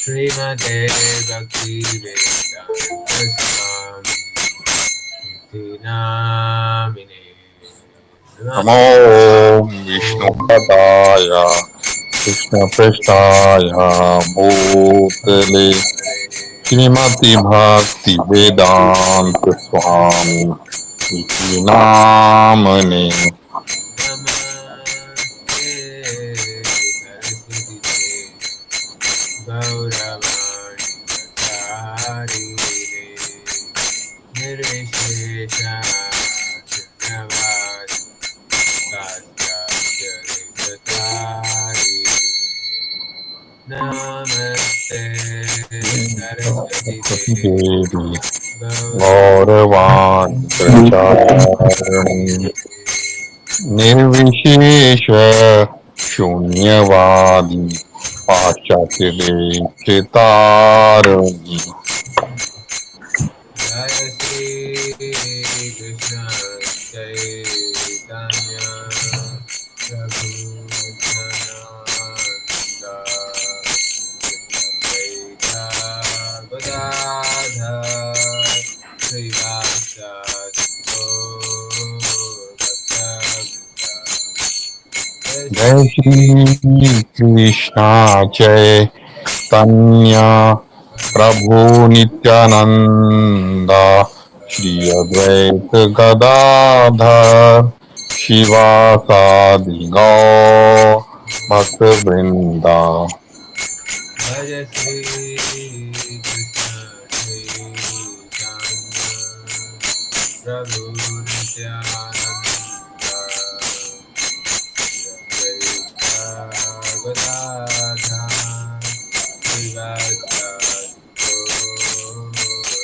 Srimate Bhakti Vedanta Swami Niti Namine नमो विष्णुपदाय कृष्णपृष्ठाय भूतले श्रीमति भक्ति वेदांत स्वामी इति नामने Namaste Saraswati Gauravani Pracharine Nirvishesha Sunyavadi Satyasya Devatarini Namaste Saraswati देवी Gauravani गौरवाणी प्रचारिणी निर्विशेष शून्यवादी पाश्चात्य देशतारिणी Jaya Shri Krishna Chaitanya Prabhu Nityananda Advaita Gadadhar Srivasadi Gaur जय श्री कृष्णा चैतन्य प्रभु नित्यानंद श्री अद्वैत गदाधर शिवासादि गौ भक्त वृंदा Jaya Shri Krishna Chaitanya Prabhu Nityananda Jai Shri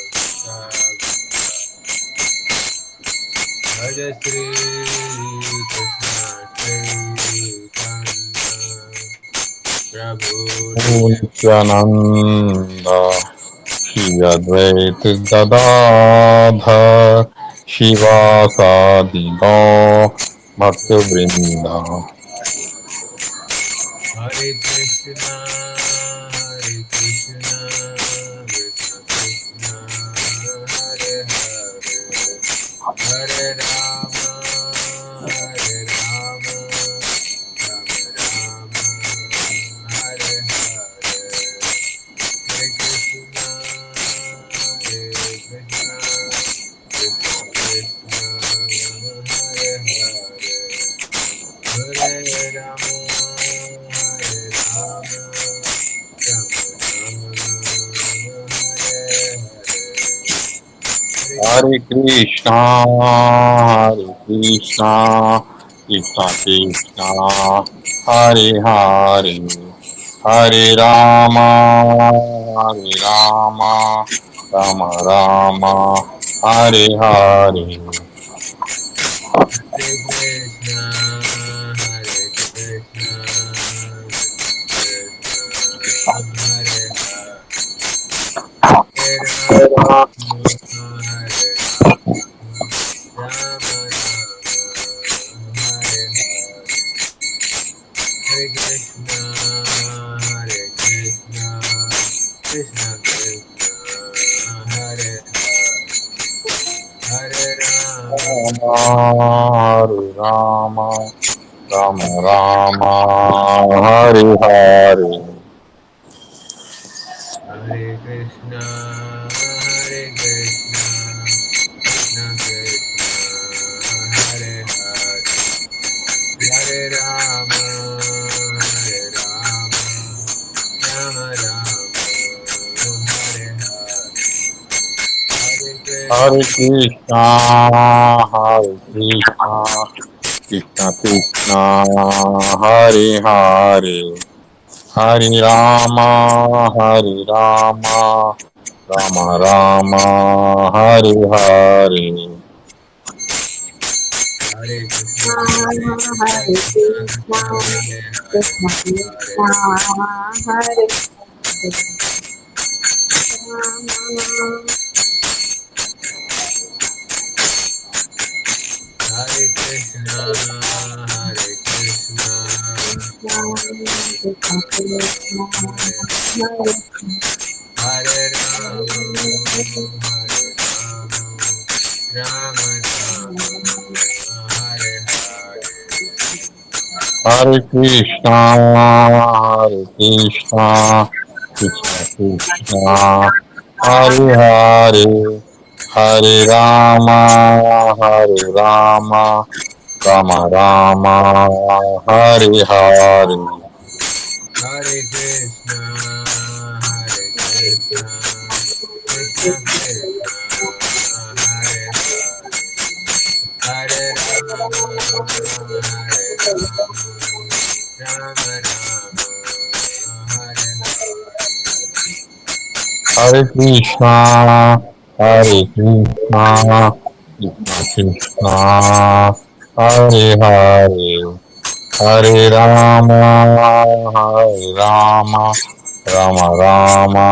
Krishna Chaitanya Prabhu Nityanand Shri Advaita Gadadhar शिवासादि गौ भक्त वृंदा Hare Krishna Hare Krishna Krishna Krishna Hare Hare Hare Rama Hare Rama Rama Rama Hare Hare Hare Krishna Hare Krishna Krishna Krishna Hare Hare Hare Rama Hare Rama Rama Rama हरे Krishna Krishna Krishna Hare Hare Hare Ram Ram Ram Hare Hare Hare Krishna, Hare Krishna, Krishna Krishna, Hare Hare, Hare Rama, Rama Rama, Hare Hare Krishna, Hare Krishna, Krishna Krishna, Hare Hare Rama. हरे Ram Ram Hare Hare Hare Krishna, Hare Krishna, Krishna Krishna, Hare Hare, Hare Rama, Hare Rama, Rama Rama, Hare Hare, Hare हरे Krishna, Krishna Krishna Krishna Hare Hare Hare Ram Ram Hare Hare Hare Krishna, Hare Hare Krishna, Krishna, Hare Hare, Krishna Hare Krishna, Hare Rama. Hare Krishna, Hare Krishna, Hare Rama, Rama Rama, Hare Hare. Hare Krishna, Krishna Krishna, Hare Hare, Hare Rama, Rama Rama, Hare Hare. Hare Krishna, Krishna Krishna, Hare Hare, Hare Rama, Hare Rama, Rama Rama,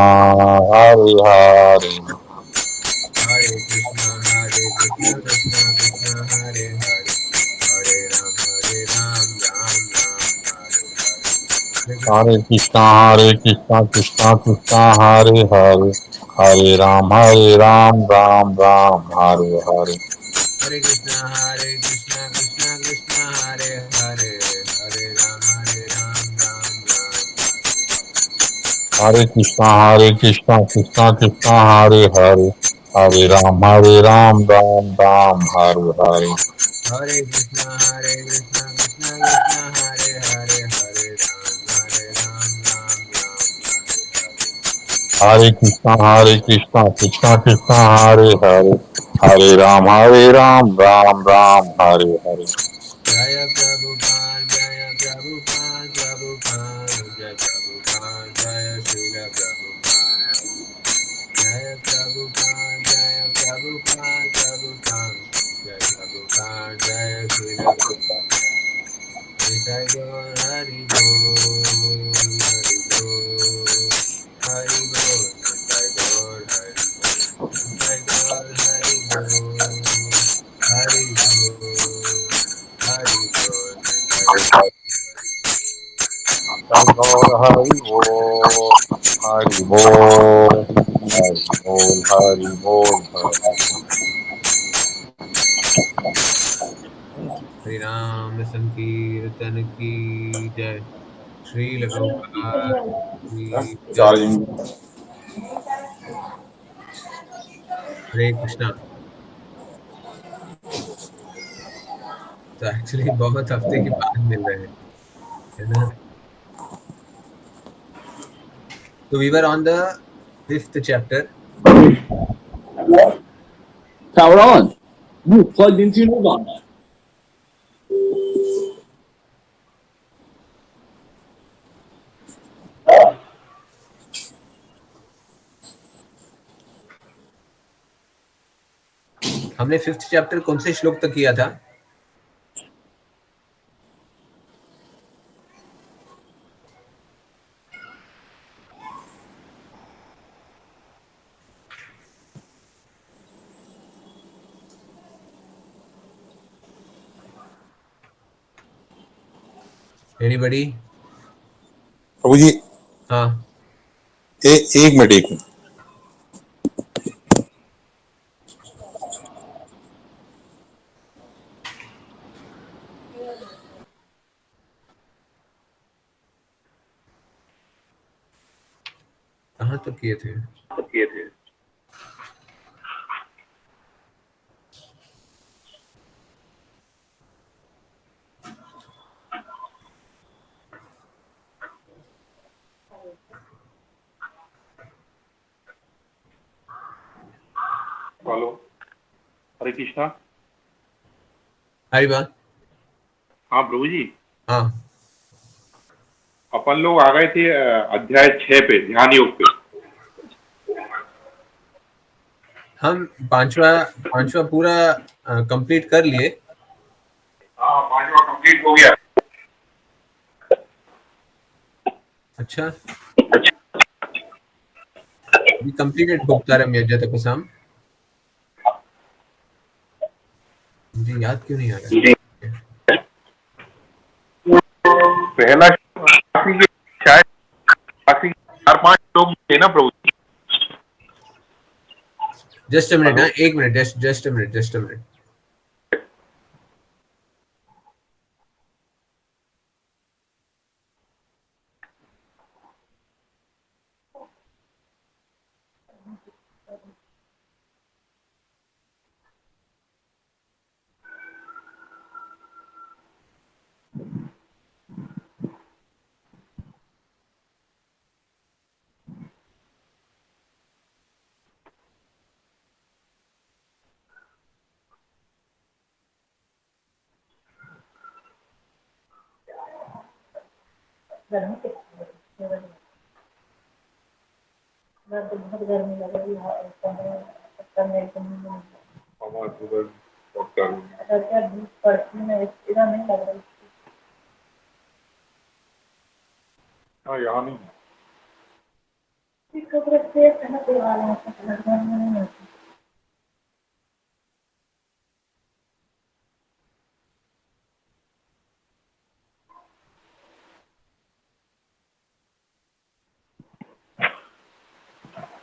Hare Hare. Hare Krishna, Krishna Krishna, Hare Hare, Hare Rama, Rama Rama, Hare Hare. Hare Krishna, Krishna Krishna, Hare Hare, Hare Ram, Ram Ram, Hare Hare. Hare Krishna, Krishna Krishna, Hare Hare, Hare Ram, Ram Ram, Hare Hare. Hare Krishna, Krishna Krishna, Hare Hare, Hare Ram, Ram Ram, Hare Krishna, Krishna Krishna, Hare Hare, Hare Ram, Ram Ram, Hare Hare. Hare Krishna, Krishna Krishna, Hare Hare, Hare Ram, Ram Ram, Hare Krishna, Krishna Krishna, Hare Hare, Hare Ram, Ram Ram, Hare Hare. Jaya Prabhupada, Jaya Prabhupada, Prabhupada, Jaya Prabhupada, Jaya Srila Prabhupada. Jaya Prabhupada, Jaya Prabhupada, Prabhupada, Jaya Prabhupada, Jaya Srila Prabhupada. Jai Gaur Hari Bol, Hari Bol, Hari Bol, Jai Gaur Hari Bol, Jai Gaur Hari Bol, Hari Bol, Hari Bol, Jai Gaur Hare Bol, Hare Bol, Hare Bol, Hare Bol, Hari Ram Sankirtan ki Jai. Shri Prabhupada ki Jai. Hare. Hare Krishna. तो actually बहुत हफ्ते के बाद मिल रहे हैं, है ना? So we were on the 5th chapter. Power on. You plugged into your Nirvana. हमने 5th चैप्टर कौन से श्लोक तक किया था? Anybody? प्रभु जी हाँ, एक मिनट कहाँ तक किए थे? हेलो, हरे कृष्णा। हरी बात। हाँ प्रभु जी, हाँ, अपन लोग आ गए थे अध्याय 6 पे, ध्यान योग पे। हम पांचवा पूरा कंप्लीट कर लिए। हाँ, 5वां कंप्लीट हो गया। अच्छा, we completed Bhuktaram Yajatapasam. मुझे याद क्यों नहीं आ रहा है? पहला ना प्रभु जी? जस्ट अ मिनट, हाँ, एक मिनट, जस्ट अ मिनट। हाँ, यहाँ नहीं।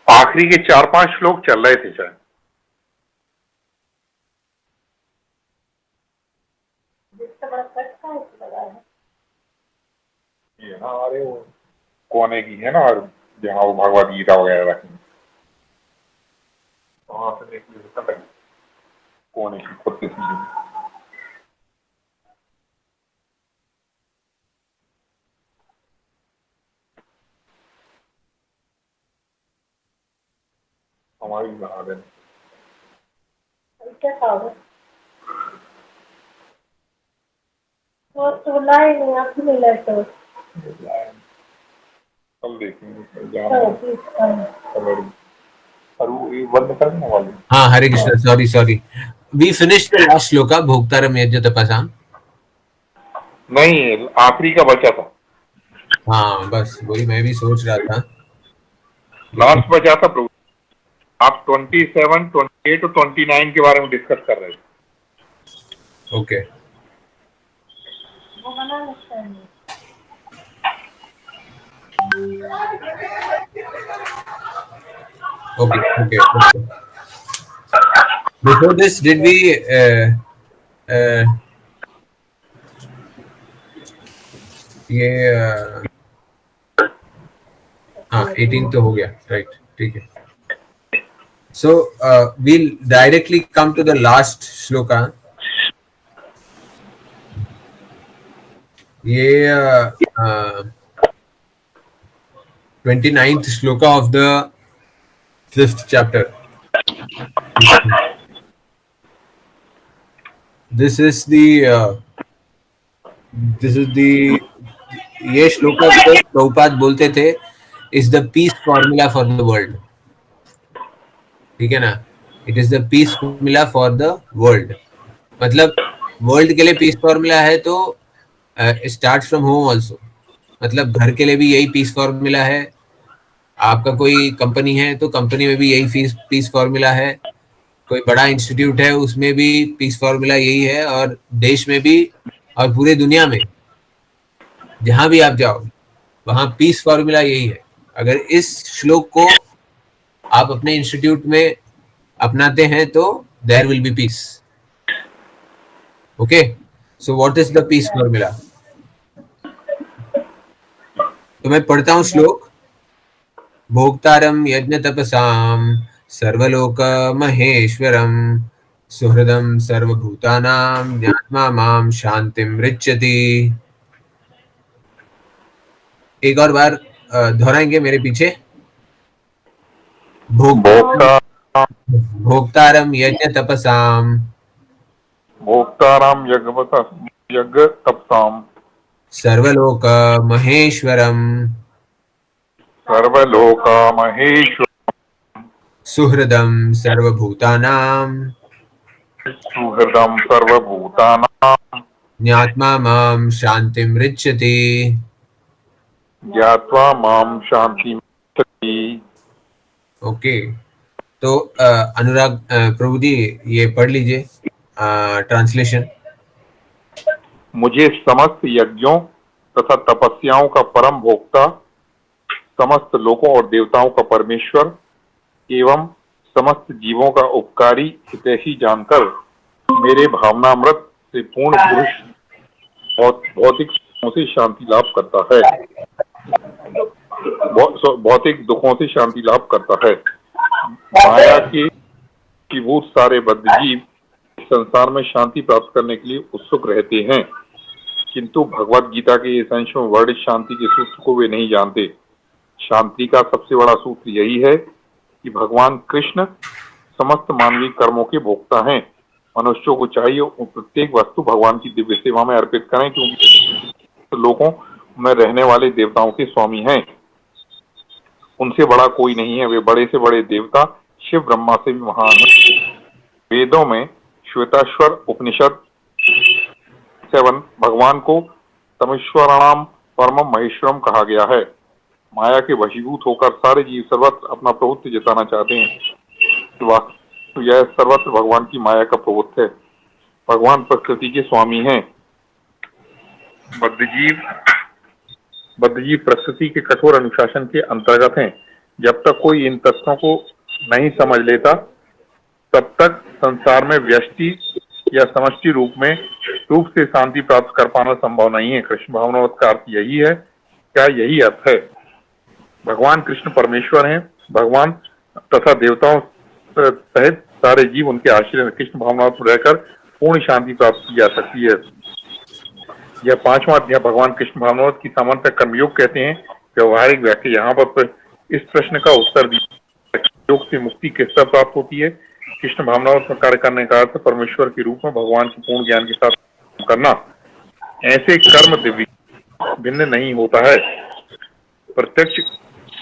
आखिरी के 4-5 श्लोक चल रहे थे शायद। ये ना, अरे वो कोने की है ना, और जहाँ वो भगवत गीता वगैरह रखी, वहां से देख लीजिए, कोने की खुद की चीजें। हमारी बना देना। कल देखेंगे और वो ये बंद कर देना वाले। हाँ, Hare Krishna, sorry, we finished the last shloka भोक्तारम यज्ञ तपसाम। नहीं, आखिरी का बचा था। हाँ, बस वही मैं भी सोच रहा था। लास्ट बचा था प्रभु। आप 27, 28 और 29 के बारे में डिस्कस कर रहे थे। Okay, okay. Before this, did we ये हाँ 18 तो हो गया, राइट, ठीक है। So we'll directly come to the last shloka. ये 29th shloka of the 5th chapter. This is the ये श्लोका को प्रभुपाद बोलते थे is the peace formula for the world. ठीक है ना, it is the peace formula for the world. मतलब world के लिए पीस फॉर्मूला है तो स्टार्ट फ्रॉम होम आल्सो, मतलब घर के लिए भी यही पीस फॉर्मूला है। आपका कोई कंपनी है तो कंपनी में भी यही पीस फॉर्मूला है। कोई बड़ा इंस्टीट्यूट है उसमें भी पीस फॉर्मूला यही है, और देश में भी, और पूरे दुनिया में जहां भी आप जाओ वहां पीस फॉर्मूला यही है। अगर इस श्लोक को आप अपने इंस्टीट्यूट में अपनाते हैं तो there will be peace. Okay, so what is the peace formula? तो मैं पढ़ता हूं श्लोक। भोक्तारम यज्ञ तपसाम सर्वलोक महेश्वरम सुहृदम सर्वभूतानां ज्ञात्मा माम शांतिम ऋच्छति। एक और बार दोहराएंगे मेरे पीछे। भोक्तारम यज्ञ तपसाम भोक्ताराम यज्ञ तपसाम सर्वलोक महेश्वरम सर्वलोक महेश्वर सुहृदम सर्वभूतानां सुहृदम सर्वभूतानां ज्ञात्मा माम शांतिम ऋच्छति। ज्ञात्वा माम शांतिम ऋच्छति। ओके, तो अनुराग प्रभु जी ये पढ़ लीजिए ट्रांसलेशन। मुझे समस्त यज्ञों तथा तपस्याओं का परम भोक्ता समस्त लोकों और देवताओं का परमेश्वर एवं समस्त जीवों का उपकारी हितैषी जानकर मेरे भावनामृत से पूर्ण पुरुष और भौतिक सुखों से शांति लाभ करता है, भौतिक दुखों से शांति लाभ करता है। माया के वशीभूत सारे बद्ध जीव संसार में शांति प्राप्त करने के लिए उत्सुक रहते हैं, किंतु भगवत गीता के इस अंश में वर्णित शांति के सूत्र को वे नहीं जानते। शांति का सबसे बड़ा सूत्र यही है कि भगवान कृष्ण समस्त मानवीय कर्मों के भोक्ता हैं। मनुष्यों को चाहिए प्रत्येक वस्तु भगवान की दिव्य सेवा में अर्पित करें, क्योंकि लोगों में रहने वाले देवताओं के स्वामी हैं। उनसे बड़ा कोई नहीं है। वे बड़े से बड़े देवता शिव ब्रह्मा से भी महान हैं। वेदों में श्वेताश्वर उपनिषद 7 भगवान को तमेश्वराणाम परमम महेश्वरम कहा गया है। माया के वशीभूत होकर सारे जीव सर्वत्र अपना प्रभुत्व जताना चाहते हैं। तो यह सर्वत्र भगवान की माया का प्रभुत्व है। भगवान प्रकृति के स्वामी हैं। बद्धजीव प्रकृति के कठोर अनुशासन के अंतर्गत हैं। जब तक कोई इन तथ्यों को नहीं समझ लेता, तब तक संसार में व्यष्टि या समष्टि रूप से शांति प्राप्त कर पाना संभव नहीं है। कृष्ण भावनावत का अर्थ यही है। क्या यही अर्थ है? भगवान कृष्ण परमेश्वर हैं। भगवान तथा देवताओं सहित सारे जीव उनके आश्रय में कृष्ण भावनावत में रहकर पूर्ण शांति प्राप्त की जा सकती है। यह 5वां अध्याय भगवान कृष्ण भावनावत की सामान्य कर्मयोग कहते हैं। व्यवहारिक व्याख्या यहाँ पर इस प्रश्न का उत्तर दिया, योग से मुक्ति किस तरह प्राप्त होती है। कृष्ण भावनावत में कार्य करने का अर्थ परमेश्वर के रूप में भगवान के पूर्ण ज्ञान के साथ करना। ऐसे कर्म दिव्य भिन्न नहीं होता है। प्रत्यक्ष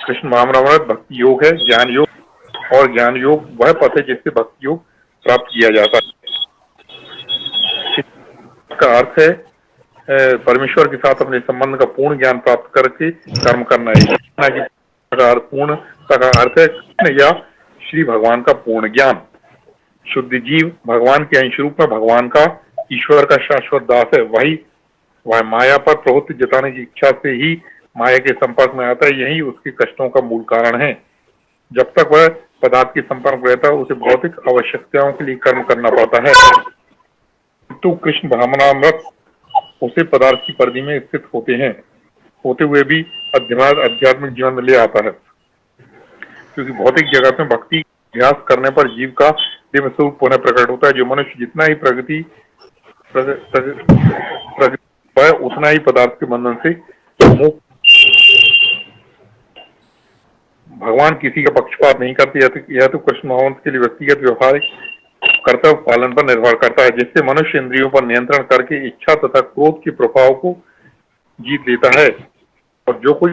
कृष्ण भावनामृत भक्ति योग है। ज्ञान योग और ज्ञान योग वह पथ है जिससे भक्ति योग प्राप्त किया जाता है। इसका अर्थ है परमेश्वर के साथ अपने संबंध का पूर्ण ज्ञान प्राप्त करके कर्म करना है। पूर्ण का अर्थ है कृष्ण या श्री भगवान का पूर्ण ज्ञान। शुद्ध जीव भगवान के अंश रूप में भगवान का ईश्वर का शाश्वत दास है। वह माया पर प्रभुत्व जताने की इच्छा से ही माया के संपर्क में आता है। यही उसके कष्टों का मूल कारण है। जब तक वह पदार्थ के संपर्क में रहता है, उसे भौतिक आवश्यकताओं के लिए कर्म करना पड़ता है। तो कृष्ण भावनामृत उसे पदार्थ की परिधि में स्थित होते हुए भी आध्यात्मिक जीवन में ले आता है। क्योंकि भौतिक जगत में भक्ति अभ्यास करने पर जीव का दिव्य स्वरूप पुनः प्रकट होता है। जो मनुष्य जितना ही प्रगति उतना ही पदार्थ के बंधन से मुक्त। भगवान किसी का पक्षपात नहीं करते। यह तो कृष्ण भावनावत के लिए व्यक्तिगत व्यवहारिक कर्तव्य पालन पर निर्भर करता है, जिससे मनुष्य इंद्रियों पर नियंत्रण करके इच्छा तथा क्रोध के प्रभाव को जीत लेता है और जो कोई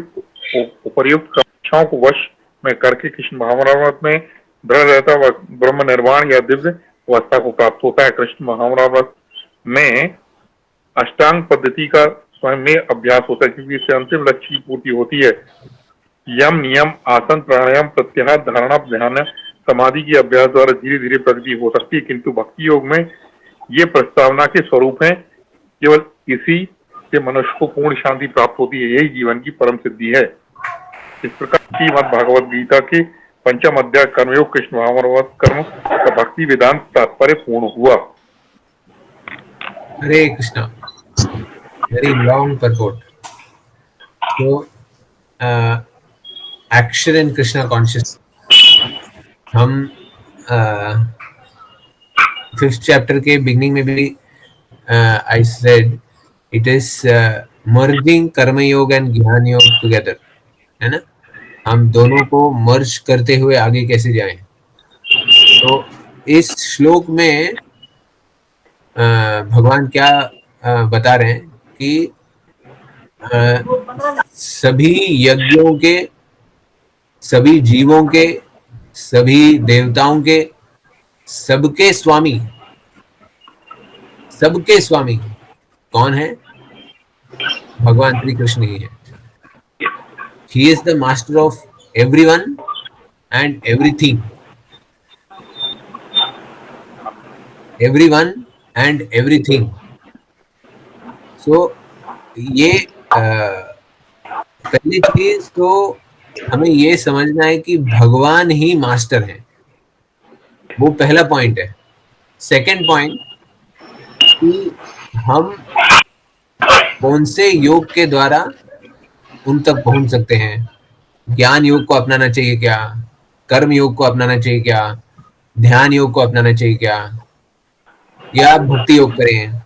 उपर्युक्त इच्छाओं को वश में करके कृष्ण भावनामृत में दृढ़ रहता है, ब्रह्म निर्वाण या दिव्य अवस्था को प्राप्त होता है। कृष्ण भावनामृत में अष्टांग पद्धति का स्वयं में अभ्यास होता है, क्योंकि इससे अंतिम लक्ष्य की पूर्ति होती है। यम, नियम, आसन, प्राणायाम, प्रत्याहार, धारणा, ध्यान, समाधि के अभ्यास द्वारा धीरे धीरे प्रगति हो सकती है, किंतु भक्ति योग में ये प्रस्तावना के स्वरूप है। केवल इसी से मनुष्य को पूर्ण शांति प्राप्त होती है। यही जीवन की परम सिद्धि है। इस प्रकार श्रीमद् भागवत गीता के 5वां अध्याय कर्मयोग कृष्ण भावनावत कर्म का भक्ति वेदांत तात्पर्य पूर्ण हुआ। Hare Krishna. Very long purport. So, action in Krishna consciousness. हम 5th chapter के beginning में भी I said it is merging कर्म योग and ज्ञान योग together, है ना। हम दोनों को मर्ज करते हुए आगे कैसे जाएं। तो इस श्लोक में भगवान क्या बता रहे हैं कि सभी यज्ञों के, सभी जीवों के, सभी देवताओं के, सबके स्वामी कौन है? भगवान श्री कृष्ण ही है। He is the master of everyone and everything. Everyone and everything. So ये पहली चीज तो हमें ये समझना है कि भगवान ही मास्टर है। वो पहला पॉइंट है। सेकंड पॉइंट कि हम कौन से योग के द्वारा उन तक पहुंच सकते हैं। ज्ञान योग को अपनाना चाहिए क्या, कर्म योग को अपनाना चाहिए क्या, ध्यान योग को अपनाना चाहिए क्या, या भक्ति योग करें।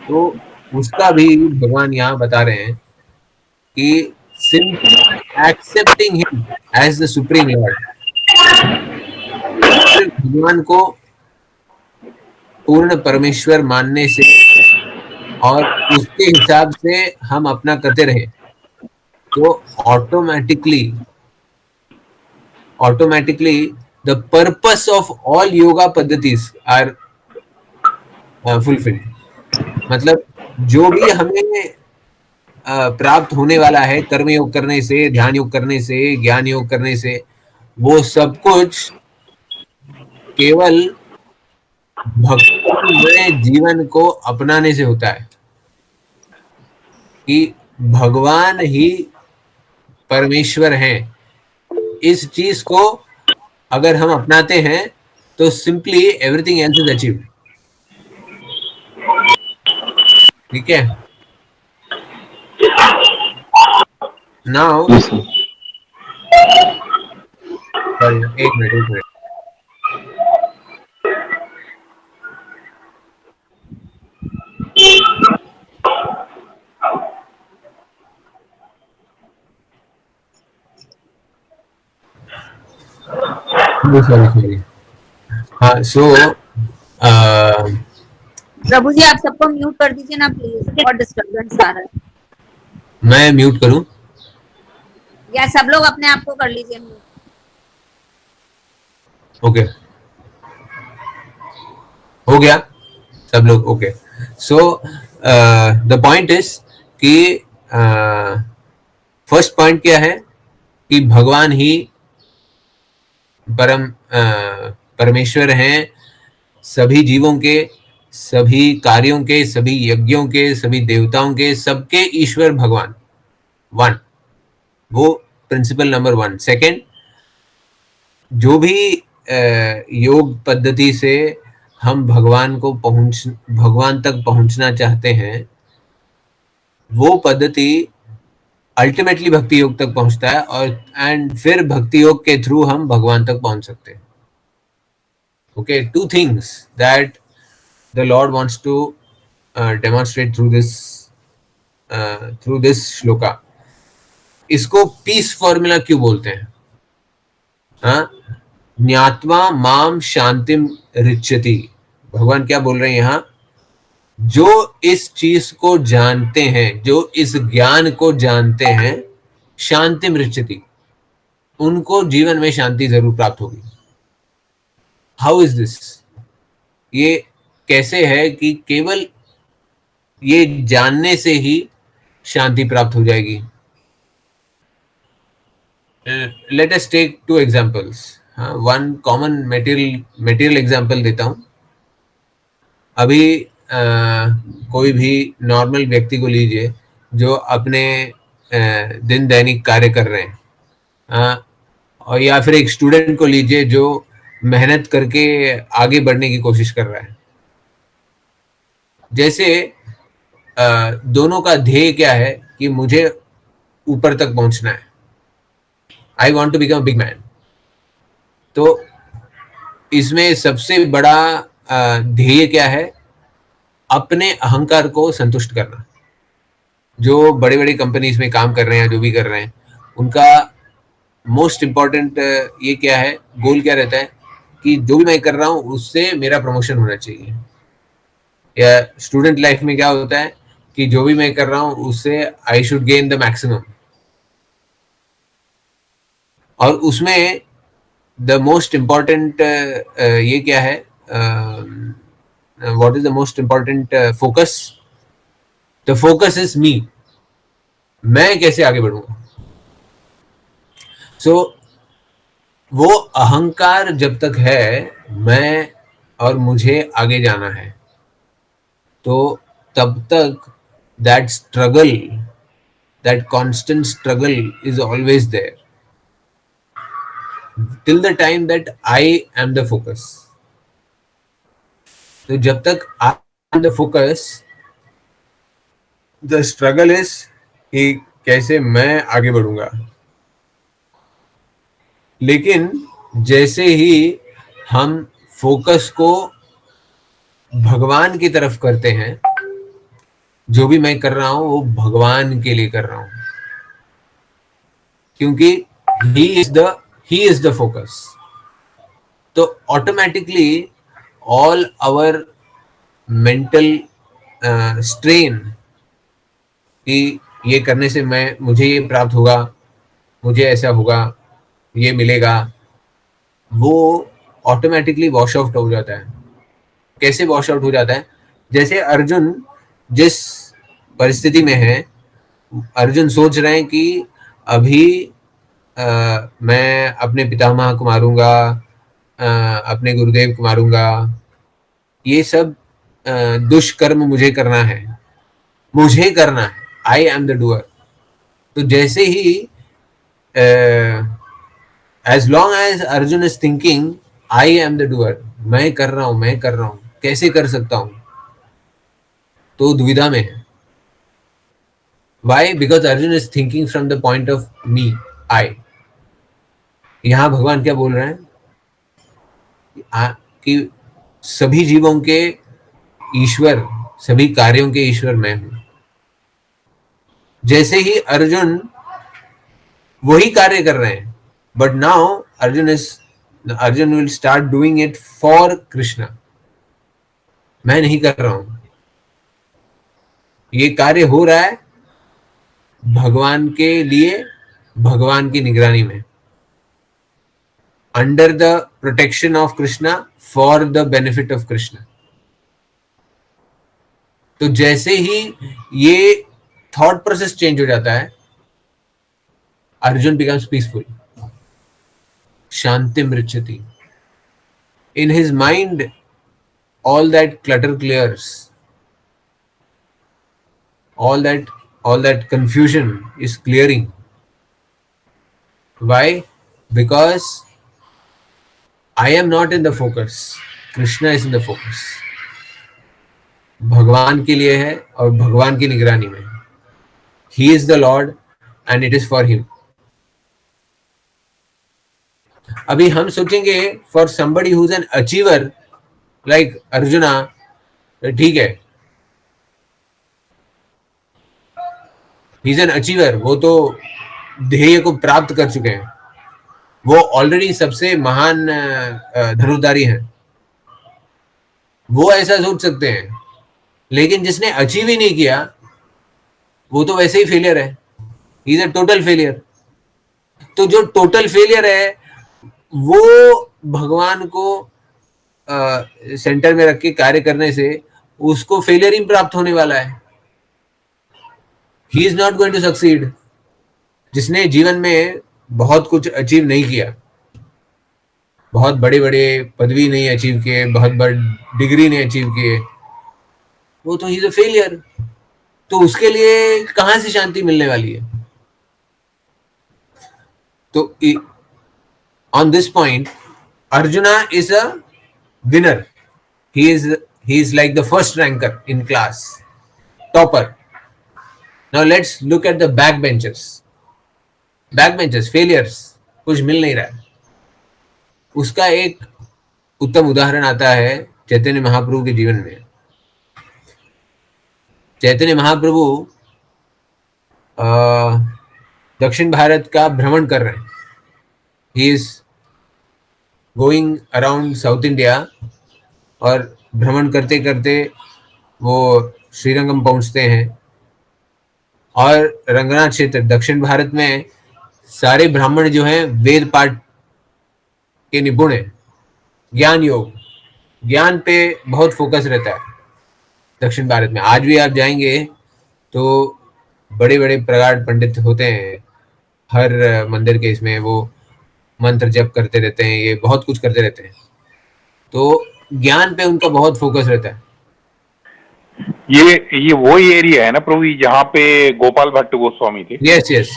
तो उसका भी भगवान यहाँ बता रहे हैं कि simply accepting him as the supreme lord, भगवान को पूर्ण परमेश्वर मानने से और उसके हिसाब से हम अपना करते रहे तो automatically the purpose of all yoga पद्धतिस are fulfilled। मतलब जो भी हमें प्राप्त होने वाला है कर्म योग करने से, ध्यान योग करने से, ज्ञान योग करने से, वो सब कुछ केवल भक्तिमय जीवन को अपनाने से होता है। कि भगवान ही परमेश्वर हैं, इस चीज को अगर हम अपनाते हैं तो simply everything else is achieved. ठीक है। Now Yes, sir. एक मिनट। सॉरी। हाँ, सो प्रभु जी आप सबको म्यूट कर दीजिए ना प्लीज, बहुत डिस्टर्बेंस आ रहा है। मैं म्यूट करूं? या सब लोग अपने आप को कर लीजिए म्यूट। ओके, हो गया सब लोग? Okay. So the point is कि फर्स्ट पॉइंट क्या है कि भगवान ही परमेश्वर हैं सभी जीवों के, सभी कार्यों के, सभी यज्ञों के, सभी देवताओं के, सबके ईश्वर भगवान वन। वो प्रिंसिपल नंबर 1। सेकंड, जो भी योग पद्धति से हम भगवान तक पहुंचना चाहते हैं, वो पद्धति अल्टीमेटली भक्ति योग तक पहुंचता है और फिर भक्ति योग के थ्रू हम भगवान तक पहुंच सकते हैं। Okay, 2 things that the Lord wants to demonstrate through this shloka। इसको पीस फॉर्मूला क्यों बोलते हैं? ज्ञात्वा माम शांतिम रिच्यति। भगवान क्या बोल रहे हैं यहाँ? जो इस चीज को जानते हैं, जो इस ज्ञान को जानते हैं, शांतिम रिच्यति, उनको जीवन में शांति जरूर प्राप्त होगी। How is this? ये कैसे है कि केवल ये जानने से ही शांति प्राप्त हो जाएगी? Let us take 2 examples. One common material example देता हूं। अभी कोई भी नॉर्मल व्यक्ति को लीजिए जो अपने दिन दैनिक कार्य कर रहे हैं, और या फिर एक स्टूडेंट को लीजिए जो मेहनत करके आगे बढ़ने की कोशिश कर रहा है। जैसे दोनों का ध्येय क्या है कि मुझे ऊपर तक पहुंचना है, I want to become a big man. तो इसमें सबसे बड़ा ध्येय क्या है? अपने अहंकार को संतुष्ट करना। जो बड़े बड़े कंपनीज में काम कर रहे हैं, जो भी कर रहे हैं, उनका मोस्ट इम्पॉर्टेंट ये क्या है, गोल क्या रहता है कि जो भी मैं कर रहा हूं उससे मेरा प्रमोशन होना चाहिए। या स्टूडेंट लाइफ में क्या होता है कि जो भी मैं कर रहा हूं उससे I should gain the maximum. और उसमें द मोस्ट इम्पॉर्टेंट ये क्या है, what is the most important focus? The focus is मी, मैं कैसे आगे बढ़ूंगा। सो वो अहंकार जब तक है, मैं और मुझे आगे जाना है, तो तब तक that struggle that constant struggle is always there till the time that I am the focus. तो जब तक I am the focus, the struggle is कि कैसे मैं आगे बढ़ूंगा. लेकिन जैसे ही हम फोकस को भगवान की तरफ करते हैं, जो भी मैं कर रहा हूं वो भगवान के लिए कर रहा हूं, क्योंकि he is the focus. तो automatically all our mental strain कि ये करने से मुझे ये प्राप्त होगा, मुझे ऐसा होगा, ये मिलेगा, वो ऑटोमेटिकली वॉश आउट हो जाता है. कैसे वॉश आउट हो जाता है? जैसे अर्जुन जिस परिस्थिति में है, अर्जुन सोच रहे हैं कि अभी मैं अपने पितामह को मारूंगा, अपने गुरुदेव को मारूंगा, ये सब दुष्कर्म मुझे करना है, आई एम द डूअर. तो जैसे ही as long as Arjun is thinking I am the doer, मैं कर रहा हूं, कैसे कर सकता हूं, तो दुविधा में है. Why? Because Arjun is thinking from the point of me, I. यहां भगवान क्या बोल रहे हैं कि सभी जीवों के ईश्वर, सभी कार्यों के ईश्वर मैं हूं. जैसे ही अर्जुन वही कार्य कर रहे हैं, but now Arjun will start doing it for Krishna. मैं नहीं कर रहा हूं, ये कार्य हो रहा है भगवान के लिए, भगवान की निगरानी में, under the protection of Krishna, for the benefit of Krishna. तो जैसे ही ये थॉट प्रोसेस चेंज हो जाता है, अर्जुन बिकम्स पीसफुल. शांति मृच्छति. In his mind, all that clutter clears. All that confusion is clearing. Why? Because I am not in the focus. Krishna is in the focus. भगवान के लिए है और भगवान की निगरानी में. He is the Lord and it is for him. अभी हम सोचेंगे for somebody who's an achiever like arjuna, ठीक है, he's an achiever, वो तो ध्येय को प्राप्त कर चुके हैं, वो ऑलरेडी सबसे महान धनुर्धारी हैं, वो ऐसा सोच सकते हैं. लेकिन जिसने अचीव ही नहीं किया, वो तो वैसे ही फेलियर है. He is a total failure. तो जो टोटल फेलियर है, वो भगवान को सेंटर में रख के कार्य करने से उसको फेलियर ही प्राप्त होने वाला है. He is not going to succeed. जिसने जीवन में बहुत कुछ अचीव नहीं किया, बहुत बड़े बड़े पदवी नहीं अचीव किए, बहुत बड़ी डिग्री नहीं अचीव किए, वो तो ही इज अ फेलियर. तो उसके लिए कहां से शांति मिलने वाली है? तो on this point arjuna is a winner. He is like the first ranker in class, topper. Now let's look at the back benchers. Failures, कुछ मिल नहीं रहा है. उसका एक उत्तम उदाहरण आता है चैतन्य महाप्रभु के जीवन में. चैतन्य महाप्रभु दक्षिण भारत का भ्रमण कर रहे हैं. He is going around south India, और भ्रमण करते करते वो श्रीरंगम पहुंचते हैं. और रंगनाथ क्षेत्र, दक्षिण भारत में सारे ब्राह्मण जो हैं वेद पाठ के निपुण हैं. ज्ञान योग, ज्ञान पे बहुत फोकस रहता है दक्षिण भारत में. आज भी आप जाएंगे तो बड़े बड़े प्रगाढ़ पंडित होते हैं हर मंदिर के, इसमें वो मंत्र जप करते रहते हैं, ये बहुत कुछ करते रहते हैं. तो ज्ञान पे उनका बहुत फोकस रहता है. ये वही एरिया है ना प्रभु जी जहाँ पे गोपाल भट्ट गोस्वामी थे? यस यस,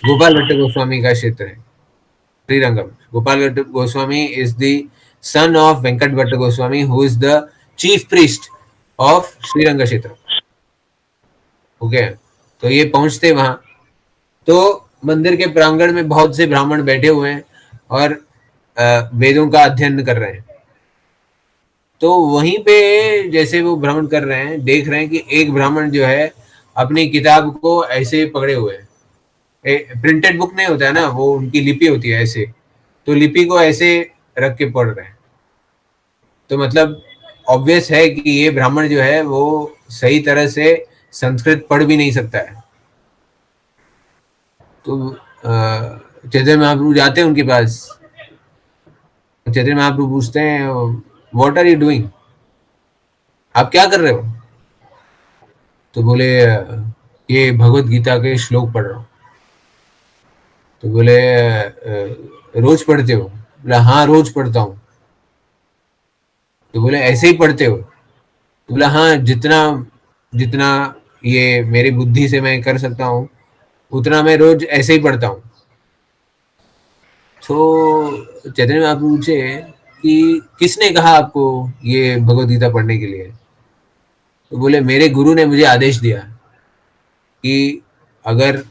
गोपाल भट्ट गोस्वामी का क्षेत्र है Srirangam. Gopal Bhatt Goswami is the son of Venkat Bhatta Goswami, who is the chief priest of Shrirang क्षेत्र. ओके, तो ये पहुंचते वहां, तो मंदिर के प्रांगण में बहुत से ब्राह्मण बैठे हुए हैं और वेदों का अध्ययन कर रहे हैं. तो वहीं पे जैसे वो भ्रमण कर रहे हैं, देख रहे हैं कि एक ब्राह्मण जो है अपनी किताब को ऐसे पकड़े हुए है. प्रिंटेड बुक नहीं होता है ना, वो उनकी लिपि होती है ऐसे, तो लिपि को ऐसे रख के पढ़ रहे हैं. तो मतलब ऑब्वियस है कि ये ब्राह्मण जो है वो सही तरह से संस्कृत पढ़ भी नहीं सकता है. तो चैतन्य महाप्रभु जाते हैं उनके पास. चैतन्य महाप्रभु पूछते हैं, व्हाट आर यू डूइंग, आप क्या कर रहे हो? तो बोले, ये भगवत गीता के श्लोक पढ़ रहा हूँ. तो बोले, रोज पढ़ते हो? बोला हाँ रोज पढ़ता हूँ. तो बोले ऐसे ही पढ़ते हो? तो बोला हाँ, जितना जितना ये मेरी बुद्धि से मैं कर सकता हूँ उतना मैं रोज ऐसे ही पढ़ता हूँ. तो चैतन्य महाप्रभु पूछे कि किसने कहा आपको ये भगवद गीता पढ़ने के लिए? तो बोले मेरे गुरु ने मुझे आदेश दिया कि अगर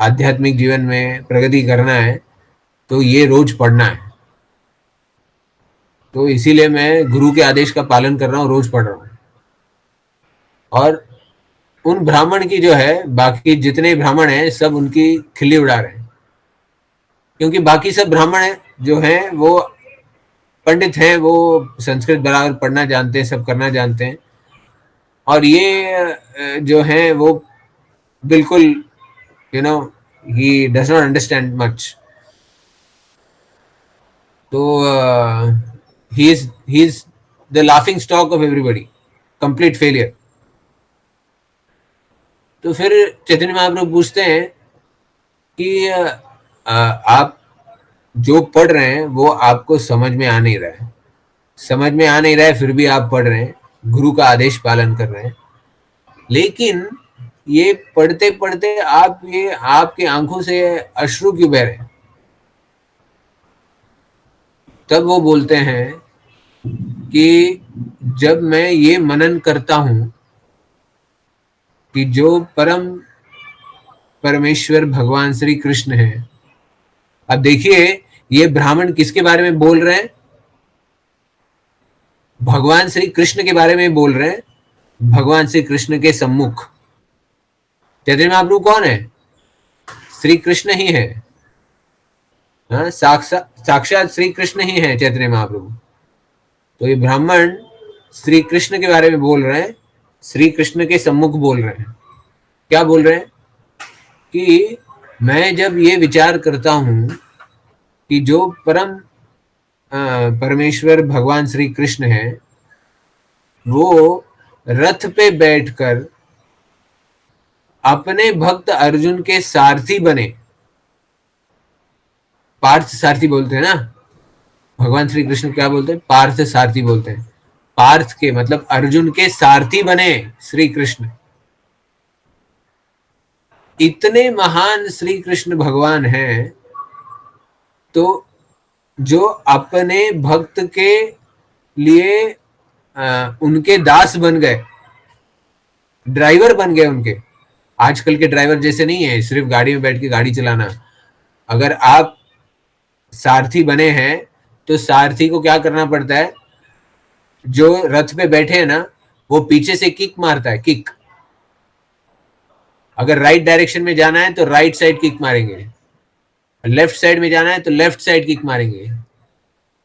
आध्यात्मिक जीवन में प्रगति करना है तो ये रोज पढ़ना है. तो इसीलिए मैं गुरु के आदेश का पालन कर रहा हूँ, रोज पढ़ रहा हूँ. और उन ब्राह्मण की जो है, बाकी जितने ब्राह्मण हैं सब उनकी खिल्ली उड़ा रहे हैं, क्योंकि बाकी सब ब्राह्मण हैं जो हैं वो पंडित हैं, वो संस्कृत बराबर पढ़ना जानते हैं, सब करना जानते हैं. और ये जो हैं वो बिल्कुल he does not understand much. तो he is the laughing stock of everybody, complete failure. तो फिर चैतन्य महाप्रभु पूछते हैं कि आप जो पढ़ रहे हैं वो आपको समझ में आ नहीं रहा है, समझ में आ नहीं रहा है, फिर भी आप पढ़ रहे हैं, गुरु का आदेश पालन कर रहे हैं, लेकिन ये पढ़ते पढ़ते आप ये आपकी आंखों से अश्रु क्यों बह रहे हैं? तब वो बोलते हैं कि जब मैं ये मनन करता हूं कि जो परम परमेश्वर भगवान श्री कृष्ण है. अब देखिए ये ब्राह्मण किसके बारे में बोल रहे हैं? भगवान श्री कृष्ण के बारे में बोल रहे हैं, भगवान श्री कृष्ण के सम्मुख. चैतन्य महाप्रभु कौन है? श्री कृष्ण ही है. हाँ, साक्षात श्री कृष्ण ही है चैतन्य महाप्रभु. तो ये ब्राह्मण श्री कृष्ण के बारे में बोल रहे हैं, श्री कृष्ण के सम्मुख बोल रहे हैं. क्या बोल रहे हैं? कि मैं जब ये विचार करता हूं कि जो परम परमेश्वर भगवान श्री कृष्ण है वो रथ पे बैठकर अपने भक्त अर्जुन के सारथी बने. पार्थ सारथी बोलते हैं ना, भगवान श्री कृष्ण क्या बोलते हैं? पार्थ सारथी बोलते हैं. पार्थ के मतलब अर्जुन के सारथी बने श्री कृष्ण. इतने महान श्री कृष्ण भगवान हैं, तो जो अपने भक्त के लिए उनके दास बन गए, ड्राइवर बन गए उनके. आजकल के ड्राइवर जैसे नहीं है सिर्फ गाड़ी में बैठ के गाड़ी चलाना. अगर आप सारथी बने हैं तो सारथी को क्या करना पड़ता है? जो रथ पे बैठे हैं ना वो पीछे से किक मारता है, किक. अगर राइट डायरेक्शन में जाना है तो राइट साइड किक मारेंगे, लेफ्ट साइड में जाना है तो लेफ्ट साइड किक मारेंगे,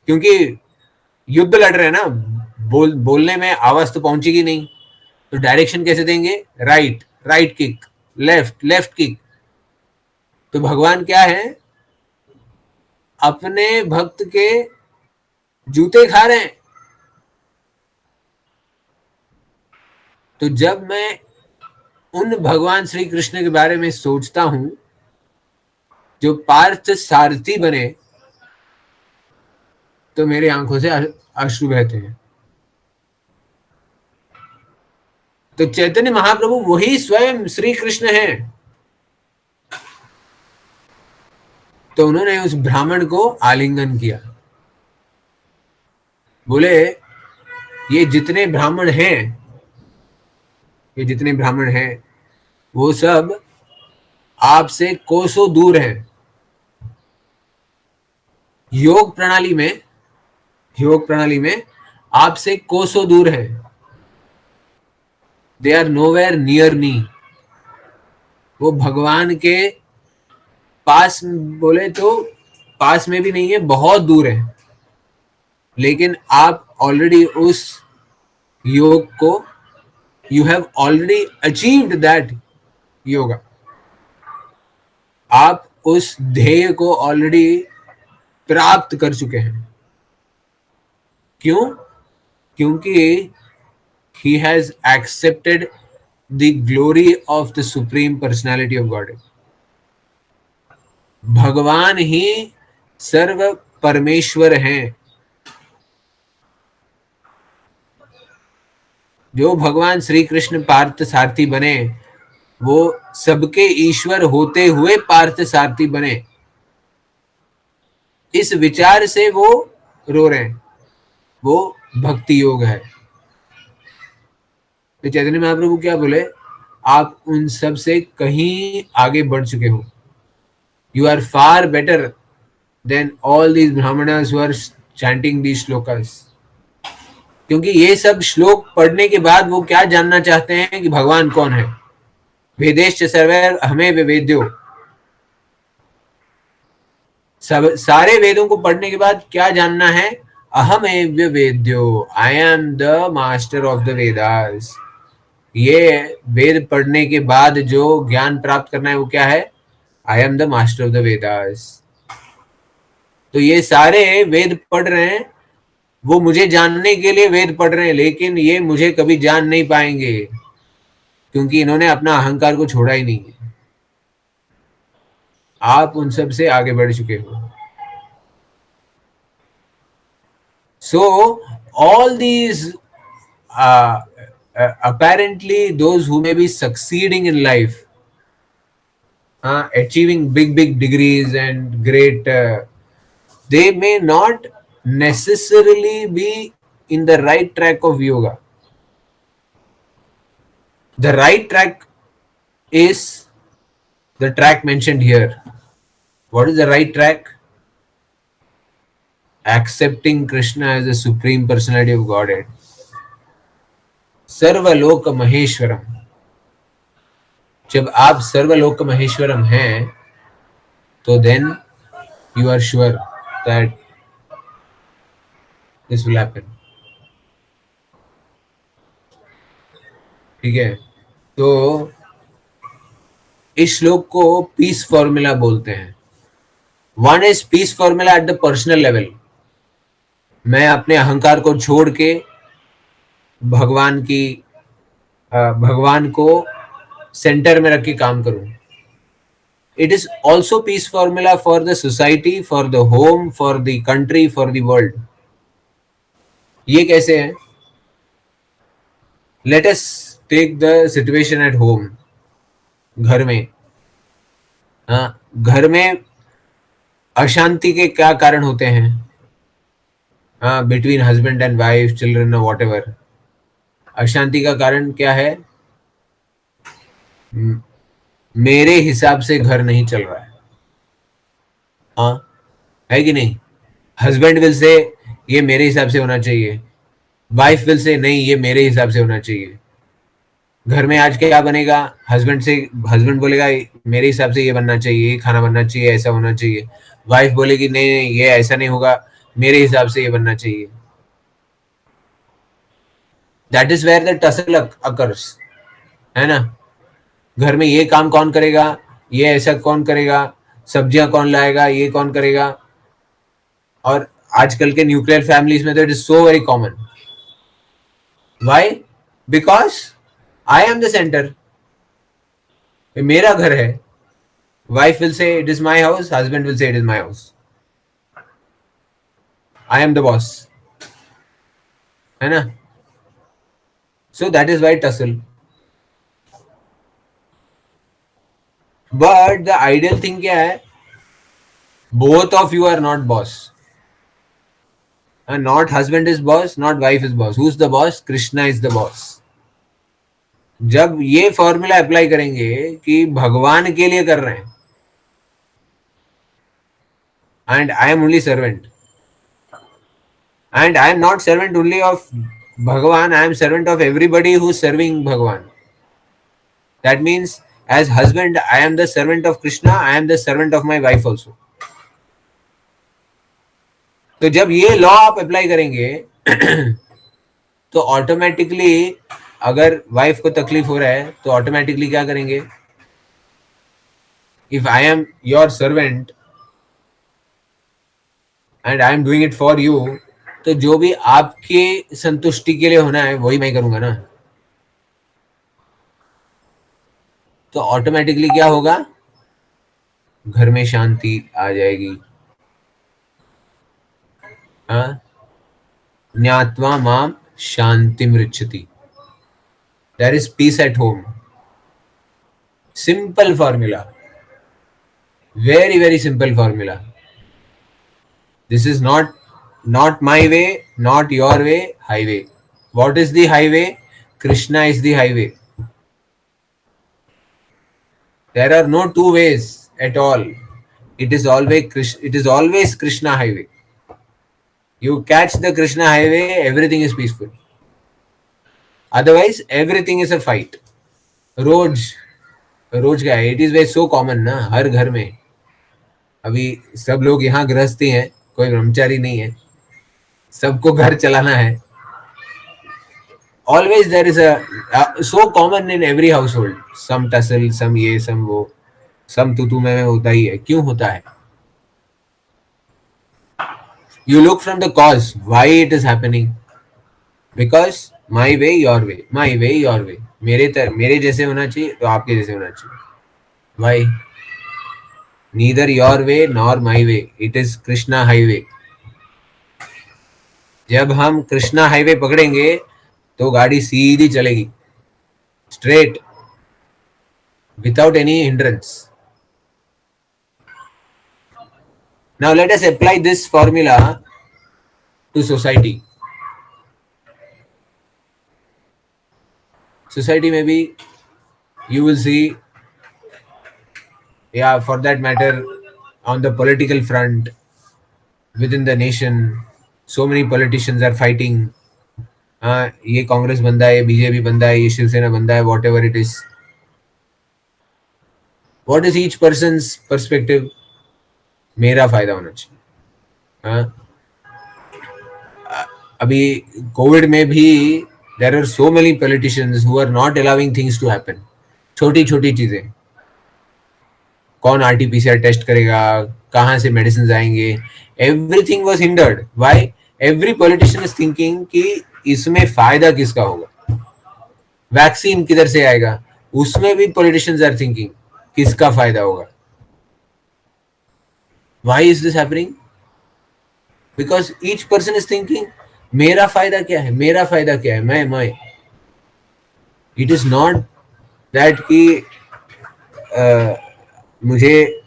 क्योंकि युद्ध लड़ रहे हैं ना. बोलने में आवाज तो पहुंचेगी नहीं, तो डायरेक्शन कैसे देंगे? Right right kick, left left kick. तो भगवान क्या है? अपने भक्त के जूते खा रहे हैं. तो जब मैं उन भगवान श्री कृष्ण के बारे में सोचता हूं जो पार्थ सारथी बने, तो मेरे आंखों से अश्रु बहते हैं. तो चैतन्य महाप्रभु वही स्वयं श्री कृष्ण है। तो उन्होंने उस ब्राह्मण को आलिंगन किया, बोले ये जितने ब्राह्मण हैं, ये जितने ब्राह्मण हैं वो सब आपसे कोसों दूर हैं। योग प्रणाली में आपसे कोसों दूर है। They are nowhere near me. वो भगवान के पास, बोले तो पास में भी नहीं है, बहुत दूर है। लेकिन आप ऑलरेडी उस योग को, you have already achieved that yoga. आप उस ध्येय को ऑलरेडी प्राप्त कर चुके हैं। क्यों? क्योंकि he has accepted the glory of the supreme personality of Godhead. भगवान ही सर्व परमेश्वर हैं। जो भगवान श्री कृष्ण पार्थ सारथी बने, वो सबके ईश्वर होते हुए पार्थ सारथी बने। इस विचार से वो रो रहे हैं। वो भक्ति योग है। तो चैतन्य महाप्रभु क्या बोले? आप उन सब से कहीं आगे बढ़ चुके हो। You are far better than all these Brahmanas who are chanting these shlokas. क्योंकि ये सब श्लोक पढ़ने के बाद वो क्या जानना चाहते हैं कि भगवान कौन है। वेदेश्च सर्वैर हमें विवेद्यो। सब सारे वेदों को पढ़ने के बाद क्या जानना है? अहम एव वेद्यो, I am the master of the Vedas. ये वेद पढ़ने के बाद जो ज्ञान प्राप्त करना है वो क्या है? आई am the master of the Vedas. तो ये सारे वेद पढ़ रहे हैं, वो मुझे जानने के लिए वेद पढ़ रहे हैं, लेकिन ये मुझे कभी जान नहीं पाएंगे क्योंकि इन्होंने अपना अहंकार को छोड़ा ही नहीं है। आप उन सब से आगे बढ़ चुके हो। So all these apparently those who may be succeeding in life, achieving big degrees and great, they may not necessarily be in the right track of yoga. The right track is the track mentioned here. What is the right track? Accepting Krishna as the supreme personality of Godhead. सर्वलोक महेश्वरम। जब आप सर्वलोक महेश्वरम हैं तो then you are sure that this will happen. ठीक है, तो इस श्लोक को पीस फॉर्मूला बोलते हैं। One is peace formula at the personal level. मैं अपने अहंकार को छोड़ के भगवान को सेंटर में रख के काम करूं। It is also peace formula for the society, for the home, for the country, for the world. ये कैसे है? Let us take the situation at home. घर में, घर में अशांति के क्या कारण होते हैं? Between husband and wife, children, whatever. अशांति का कारण क्या है? मेरे हिसाब से घर नहीं चल रहा है। है कि नहीं? हस्बैंड विल से ये मेरे हिसाब से होना चाहिए, वाइफ विल से नहीं ये मेरे हिसाब से होना चाहिए। घर में आज क्या बनेगा? हस्बैंड बोलेगा मेरे हिसाब से ये बनना चाहिए, ये खाना बनना चाहिए, ऐसा होना चाहिए। वाइफ बोलेगी नहीं ये ऐसा नहीं होगा, मेरे हिसाब से ये बनना चाहिए। That is where the tussle occurs, है ना? घर में ये काम कौन करेगा, ये ऐसा कौन करेगा, सब्जियां कौन लाएगा, ये कौन करेगा। और आजकल के न्यूक्लियर फैमिलीज में तो it is so very common. Why? Because I am the center. मेरा घर है। Wife will say it is my house, husband will say it is my house. I am the boss, है ना? So that is why tussle. But the ideal thing क्या है, both of you are not boss, and not husband is boss, not wife is boss. Who's the boss? Krishna is the boss. जब ये formula apply करेंगे कि भगवान के लिए कर रहे हैं, and I am only servant, and I am not servant only of भगवान, I am servant of everybody who serving भगवान. That means as husband I am the servant of Krishna, I am the servant of my wife also. तो जब ये law आप apply करेंगे तो automatically अगर wife को तकलीफ हो रहा है तो ऑटोमेटिकली क्या करेंगे, if I am your servant and I am doing it for you, तो जो भी आपके संतुष्टि के लिए होना है वही मैं करूंगा ना. तो ऑटोमेटिकली क्या होगा, घर में शांति आ जाएगी. हाँ, ज्ञात्वा माम शांतिम रिच्छति. There is peace at home. Simple formula. Very, very simple formula. This is not my way, not your way, highway. What is the highway? Krishna is the highway. There are no two ways at all. It is always Krishna highway. You catch the Krishna highway, everything is peaceful. Otherwise, everything is a fight. रोज क्या है, it is way so common ना हर घर में. अभी सब लोग यहाँ गृहस्थी हैं, कोई ब्रह्मचारी नहीं है, सबको घर चलाना है. Always there is a so common in every हाउस होल्ड, सम टसल, सम ये सम वो, सम तू में होता ही है. क्यों होता है? You look from the cause why it is happening. Because my way your way, my way your way. मेरे जैसे होना चाहिए तो आपके जैसे होना चाहिए. Why? Neither your way nor my way, it is Krishna highway. जब हम कृष्णा हाईवे पकड़ेंगे तो गाड़ी सीधी चलेगी, straight, without any hindrance. Now let us apply this formula to society. Society maybe you will see, yeah, for that matter, on the political front within the nation, so many politicians are fighting. ये कांग्रेस बंदा है, ये BJP बंदा है, ये शिवसेना बंदा है, whatever it is. What is each person's perspective? मेरा फायदा होना चाहिए. अभी कोविड में भी there are so many politicians who are not allowing things to happen. छोटी छोटी चीजें, कौन RT-PCR टेस्ट करेगा, कहाँ से मेडिसिन आएंगे, everything was hindered. Why? Every politician is thinking कि इसमें फायदा किसका होगा, वैक्सीन किधर से आएगा, उसमें भी पॉलिटिशियंस आर थिंकिंग किसका फायदा होगा. Why is this happening? Because each person is thinking मेरा फायदा क्या है, मेरा फायदा क्या है, मैं. इट इज नॉट दैट कि मुझे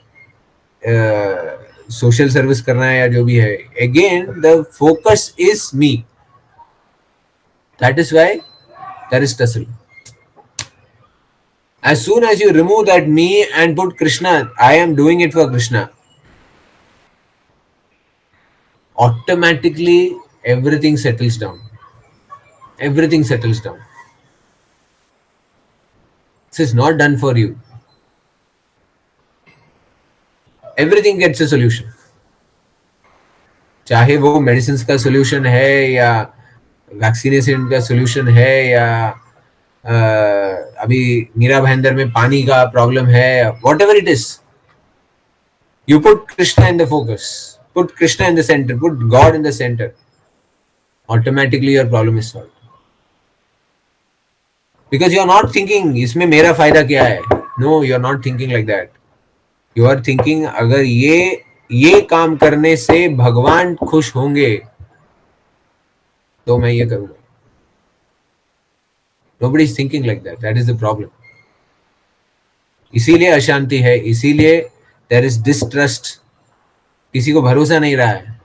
सोशल सर्विस करना है या जो भी है. Again the focus is me. That is why there is tussle. As soon as you remove that me and put Krishna, I am doing it for Krishna, automatically everything settles down. Everything settles down. This is not done for you. Everything gets a solution. चाहे वो medicine का solution है या vaccination का solution है या अभी मीरा भाईंदर में पानी का प्रॉब्लम है, whatever it is, you put Krishna in the focus, put Krishna in the centre, put God in the centre, automatically your problem is solve. Because you are not thinking इसमें मेरा फायदा क्या है. No, you are not thinking like that. You are thinking अगर ये काम करने से भगवान खुश होंगे तो मैं ये करूंगा. Nobody is thinking like that. That is the problem. इसीलिए अशांति है, इसीलिए देयर इज डिस्ट्रस्ट, किसी को भरोसा नहीं रहा है.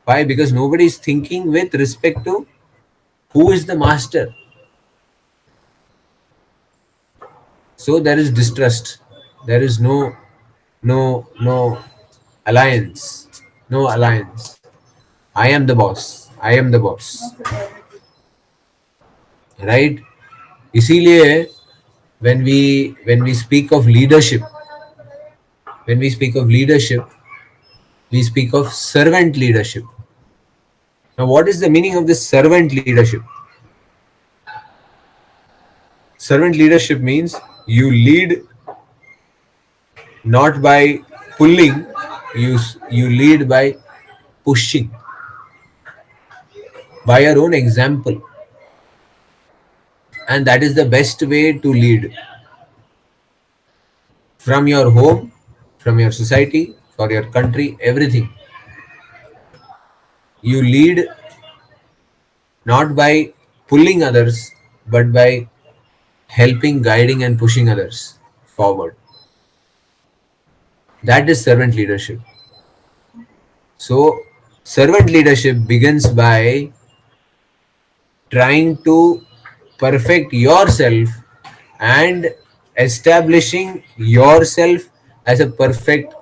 Why? Because nobody is thinking with respect to who is the master. So there is distrust. There is no alliance. No alliance. I am the boss. I am the boss. Right? इसीलिए when we speak of leadership, we speak of servant leadership. Now, what is the meaning of this servant leadership? Servant leadership means you lead not by pulling, you lead by pushing, by your own example. And that is the best way to lead. From your home, from your society, for your country, everything. You lead not by pulling others, but by helping, guiding, and pushing others forward. That is servant leadership. So, servant leadership begins by trying to perfect yourself and establishing yourself as a perfect,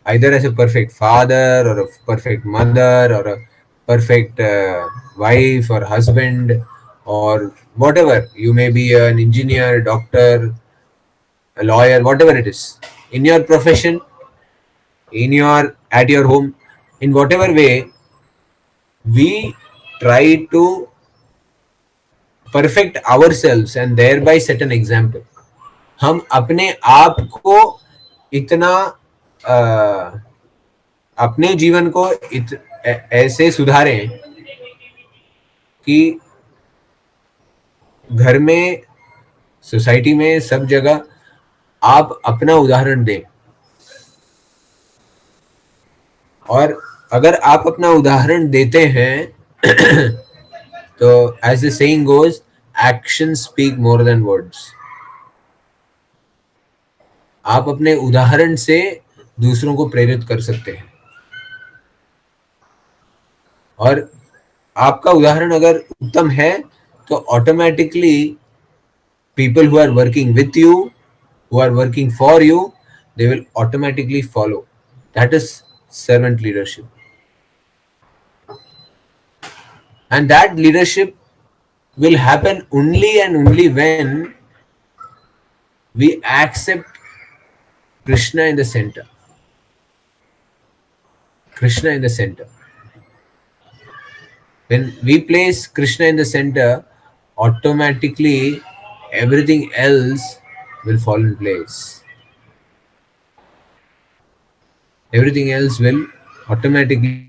either as a perfect father or a perfect mother or a perfect wife or husband or whatever. You may be an engineer, doctor, a lawyer, whatever it is. In your profession, at your home, in whatever way, we try to perfect ourselves and thereby set an example. हम अपने आप को इतना अपने जीवन को ऐसे सुधारें कि घर में, सोसाइटी में, सब जगह आप अपना उदाहरण दें. और अगर आप अपना उदाहरण देते हैं तो as the saying goes, actions speak more than words. आप अपने उदाहरण से दूसरों को प्रेरित कर सकते हैं. और आपका उदाहरण अगर उत्तम है तो automatically people who are working with you, who are working for you, they will automatically follow. That is servant leadership. And that leadership will happen only and only when we accept Krishna in the center. Krishna in the center. When we place Krishna in the center, automatically everything else will fall in place. Everything else will automatically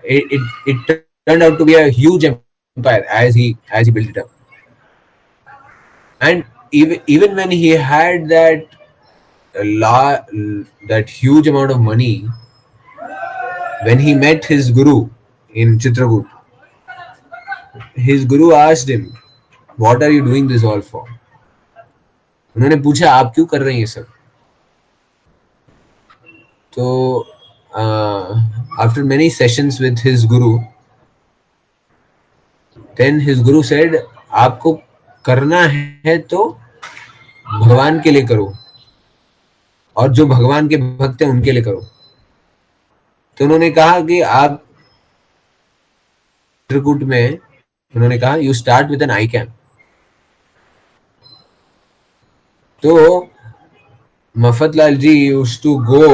it turned out to be a huge empire as he built it up. And even when he had that that huge amount of money, when he met his guru in Chitrakoot, his guru asked him, "What are you doing this all for?" उन्होंने पूछा, आप क्यों कर रहे हैं ये सब? तो after many sessions with his guru, then his guru said, आपको करना है तो भगवान के लिए करो, और जो भगवान के भक्त हैं उनके लिए करो. तो उन्होंने कहा कि आप चित्रकूट में उन्होंने कहा you start with an eye camp. तो Mafatlalji used to go.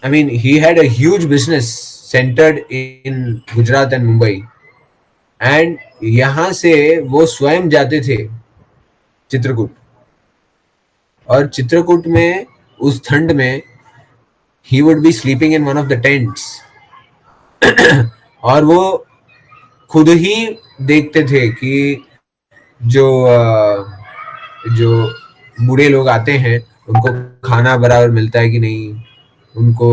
I mean, he had a huge business centered in Gujarat and Mumbai. And यहाँ से वो स्वयं जाते थे चित्रकूट. और चित्रकूट में उस ठंड में he would be sleeping in one of the tents. और वो खुद ही देखते थे कि जो बूढ़े लोग आते हैं उनको खाना बराबर मिलता है कि नहीं, उनको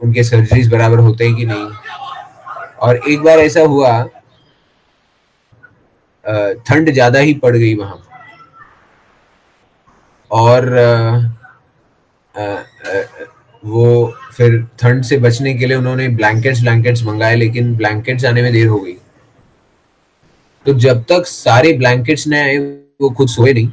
उनके सर्जरीज बराबर होते हैं कि नहीं. और एक बार ऐसा हुआ, ठंड ज्यादा ही पड़ गई वहां और वो फिर ठंड से बचने के लिए उन्होंने ब्लैंकेट्स मंगाए, लेकिन ब्लैंकेट्स आने में देर हो गई. तो जब तक सारे ब्लैंकेट्स नहीं आए वो खुद सोए नहीं.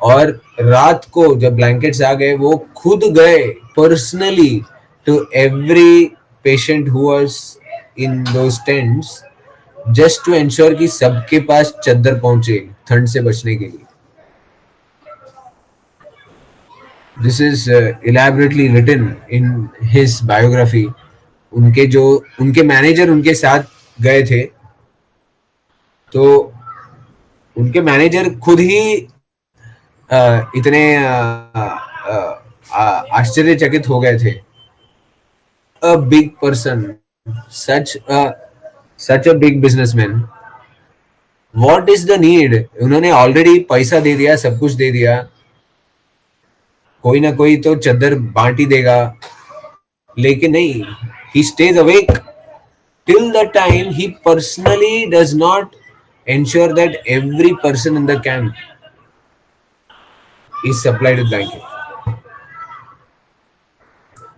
और रात को जब ब्लैंकेट्स आ गए वो खुद गए personally to every patient who was in those tents just to ensure कि सबके पास चद्दर पहुंचे ठंड से बचने के लिए. This is elaborately written in his biography. उनके मैनेजर उनके साथ गए थे, तो उनके मैनेजर खुद ही इतने आश्चर्यचकित हो गए थे. A big person, such a big businessman, what is the need. उन्होंने ऑलरेडी पैसा दे दिया, सब कुछ दे दिया, कोई ना कोई तो चद्दर बांट ही देगा, लेकिन नहीं. He stays awake till the time he personally does not ensure that every person in the camp is supplied with blanket.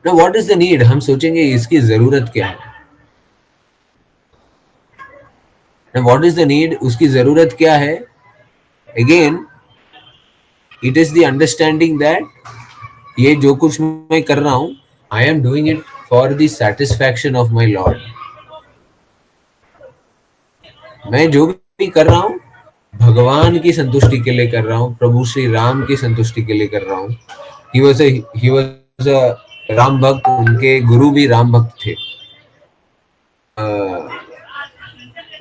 Now what is the need? हम सोचेंगे इसकी जरूरत क्या है. Now what is the need? उसकी जरूरत क्या है? Again, it is the understanding that ये जो कुछ मैं कर रहा हूं, I am doing it for the satisfaction of my Lord. मैं जो भी कर रहा हूं भगवान की संतुष्टि के लिए कर रहा हूं, प्रभु श्री राम की संतुष्टि के लिए कर रहा हूं. ही वाज अ राम भक्त. उनके गुरु भी राम भक्त थे.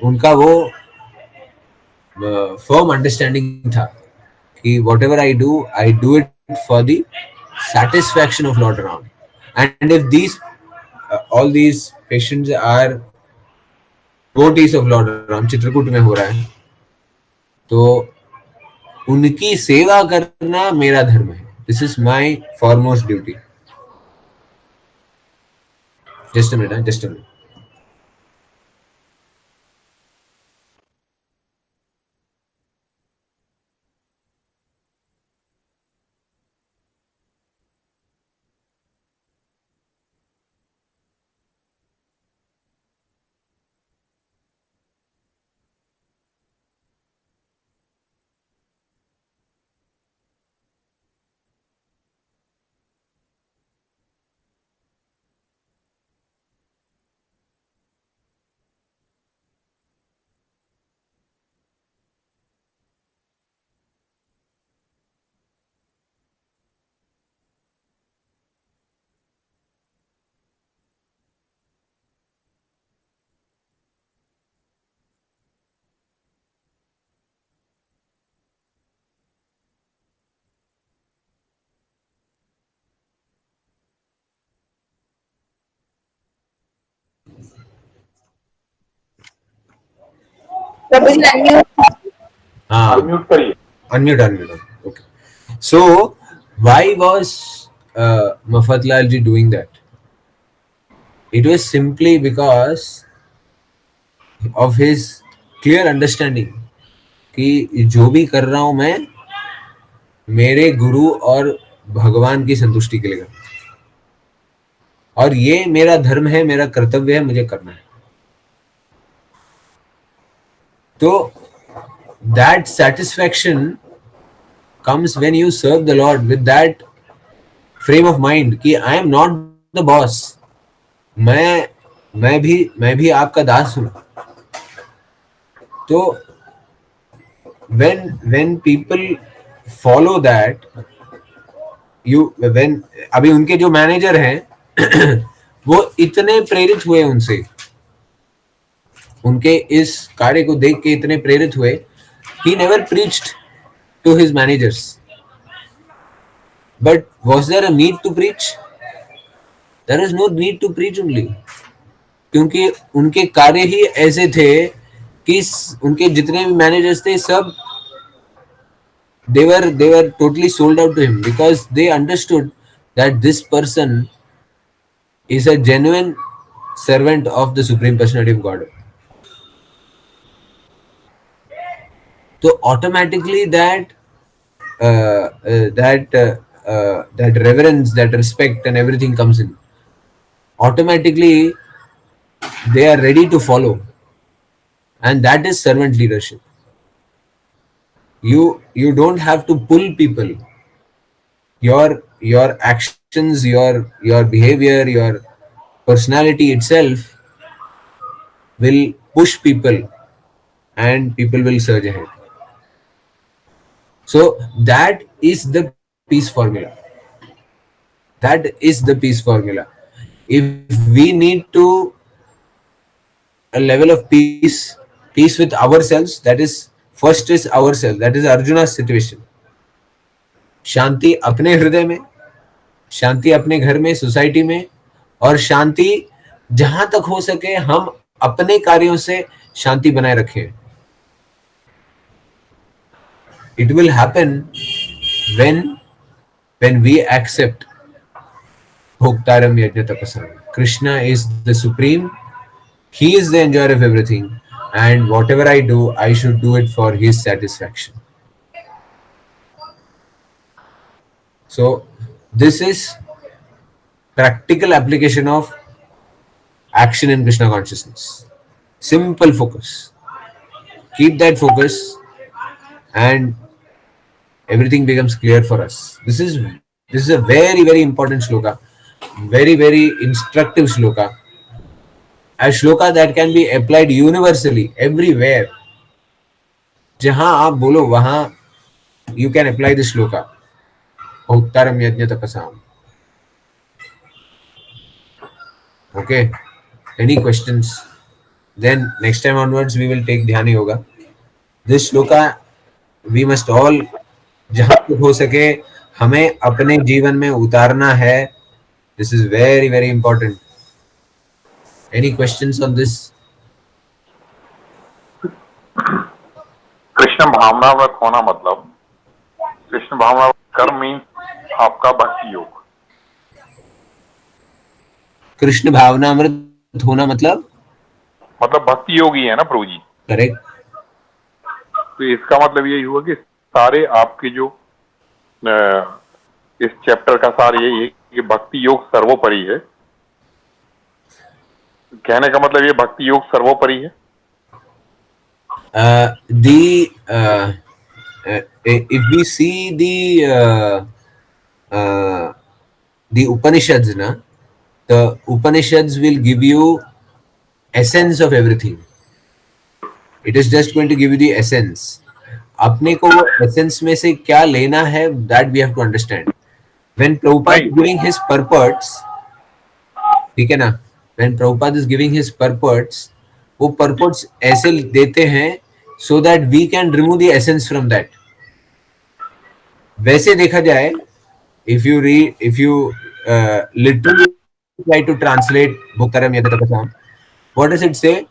उनका वो फर्म अंडरस्टैंडिंग था कि what ever I do it for the satisfaction of Lord Ram. And if all these patients are devotees of Lord Ram, Chitrakoot में हो रहा है, तो उनकी सेवा करना मेरा धर्म है. This is my foremost duty. Just a minute. प्रभु जी unmute. अनम्यूट करिए. Unmute. Okay. So why was Mafatlal ji doing that? It was simply because of his clear understanding कि जो भी कर रहा हूं मैं मेरे गुरु और भगवान की संतुष्टि के लिए कर रहा हूं, और ये मेरा धर्म है, मेरा कर्तव्य है, मुझे करना है. तो that satisfaction comes when you serve the Lord with that frame of mind कि I am not the boss. मैं भी आपका दास हूं. तो when people follow that, when अभी उनके जो मैनेजर हैं वो इतने प्रेरित हुए उनसे, उनके इस कार्य को देख के इतने प्रेरित हुए, he never preached to his managers, but was there a need to preach? There is no need to preach only, क्योंकि उनके कार्य ही ऐसे थे कि उनके जितने भी मैनेजर्स थे सब they were totally sold out to him, because they understood that this person is a genuine servant of the Supreme Personality of God. So automatically that that reverence, that respect and everything comes in. Automatically they are ready to follow, and that is servant leadership. You don't have to pull people. Your actions, your behavior, your personality itself will push people, and people will surge ahead. So that is the peace formula. That is the peace formula. If we need to a level of peace with ourselves, that is first is ourselves. That is Arjuna's situation. शांति अपने हृदय में, शांति अपने घर में, society में, और शांति जहां तक हो सके हम अपने कार्यों से शांति बनाए रखें. It will happen when we accept Bhoktaram Yajna Tapasam. Krishna is the supreme. He is the enjoyer of everything, and whatever I do, I should do it for his satisfaction. So this is practical application of action in Krishna consciousness. Simple focus. Keep that focus and everything becomes clear for us. This is a very, very important shloka. Very, very instructive shloka. A shloka that can be applied universally, everywhere. Jahan aap bolo, wahan you can apply this shloka. Bhoktaram Yajna Tapasam. Okay. Any questions? Then next time onwards we will take Dhyana Yoga. This shloka we must all, जहां तक हो सके हमें अपने जीवन में उतारना है. This is very, very important. Any questions on this? Krishna भावनावत होना मतलब, कृष्ण भावनावत कर्म मीन्स आपका भक्ति योग. कृष्ण भावनामृत होना मतलब भक्ति योग ही है ना प्रभु जी. करेक्ट. तो इसका मतलब यही हुआ कि सारे आपके जो इस चैप्टर का सार यही है कि भक्ति योग सर्वोपरि है. कहने का मतलब ये भक्ति योग सर्वोपरि है. If we see the Upanishads, the Upanishads will give you essence of everything. It is just going to give you the essence. अपने को वो essence में से क्या लेना है, that we have to understand. When Prabhupada is giving his purports, ठीक है ना? When Prabhupada is giving his purports, वो purports ऐसे देते हैं so that we can remove the essence from that. वैसे देखा जाए, if you literally try to translate Bhoktaram Yajna Tapasam, what does it say?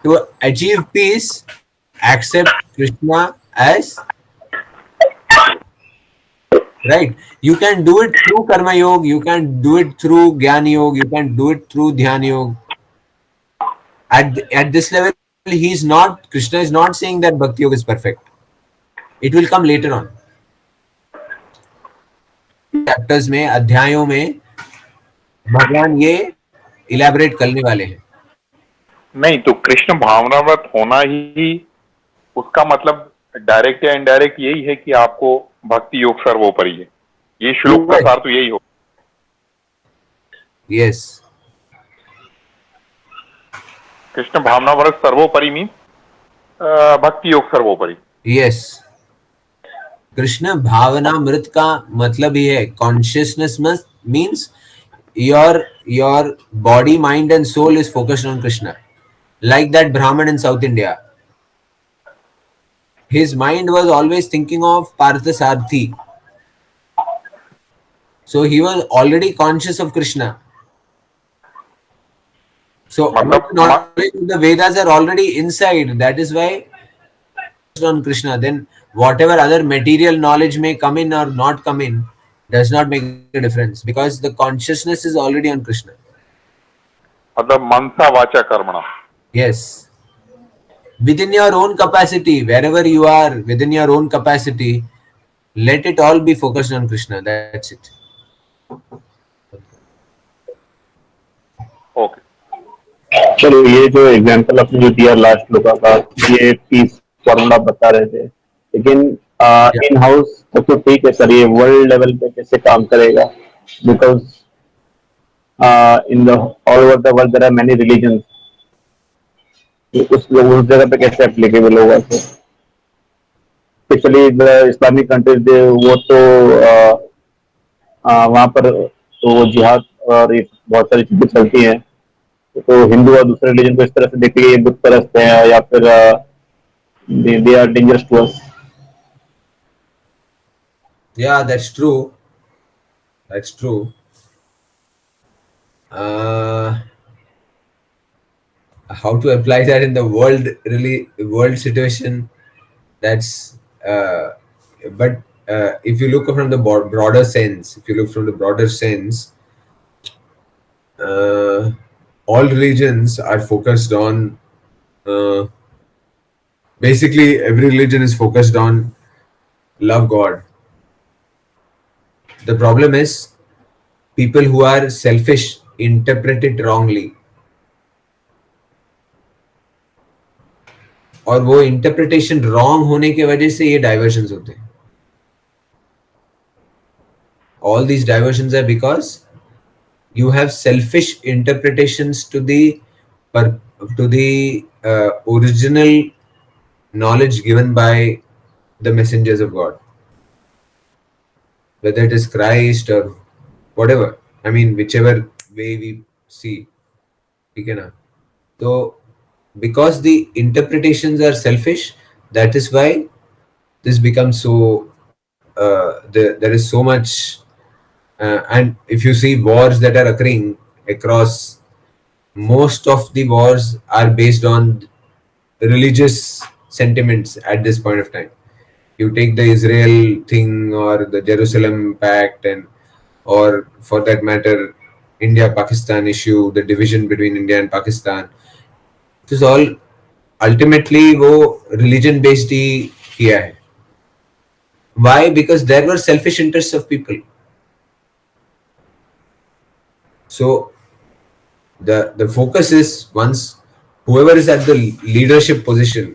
To achieve peace, accept Krishna as, right? You can do it through Karma Yoga, you can do it through Jnana Yoga, you can do it through Dhyana Yoga. At this level, Krishna is not saying that Bhakti Yoga is perfect. It will come later on. Chapters में, अध्यायों में भगवान ये elaborate करने वाले हैं. नहीं तो कृष्ण भावनावत होना ही उसका मतलब डायरेक्ट या इनडायरेक्ट यही है कि आपको भक्ति योग सर्वोपरि है. ये श्लोक का सार तो यही हो. Yes. कृष्ण भावनामृत सर्वोपरि मीन भक्ति योग सर्वोपरि. यस, कृष्ण भावनामृत का मतलब ही है consciousness means your body, mind and soul is focused on Krishna. Like that Brahman in South India, his mind was always thinking of Parthasarthi. So he was already conscious of Krishna. So all the knowledge of the Vedas are already inside. That is why on Krishna. Then whatever other material knowledge may come in or not come in does not make a difference because the consciousness is already on Krishna. मतलब मनसा वाचा कर्मणा. Yes. Within your own capacity, wherever you are, within your own capacity, let it all be focused on Krishna. That's it. Okay. चलो ये जो example आपने जो दिया last shloka का, ये पीस फॉर्मूला बता रहे थे, लेकिन इन हाउस तो ठीक है सर, ये वर्ल्ड लेवल पे कैसे काम करेगा? Because in the all over the world there are many religions, उस जगह पे कैसे एप्लीकेबल होगा sir? Specially the Islamic countries, वो तो वहाँ पर तो जिहाद और ये बहुत सारी चीजें चलती हैं, तो हिंदू और दूसरे रिलीजन को इस तरह से देखते हैं ये बुत परस्त है या फिर they are dangerous to us. Yeah, that's true. That's true. How to apply that in the world situation? That's but if you look from the broader sense, all religions are focused on. Basically, every religion is focused on love God. The problem is people who are selfish interpret it wrongly. और वो interpretation wrong होने की वजह से ये डाइवर्शंस होते हैं. All these diversions are because you have selfish interpretations to the original knowledge given by the messengers of God, whether it is Christ or whatever. I mean, whichever way we see, ठीक है ना? So because the interpretations are selfish, that is why this becomes so there is so much and if you see wars that are occurring across, most of the wars are based on religious sentiments at this point of time. You take the Israel thing or the Jerusalem pact, and or for that matter India-Pakistan issue, the division between India and Pakistan. It is all ultimately वो religion based ही किया है. Why? Because there were selfish interests of people. So the focus is, once whoever is at the leadership position,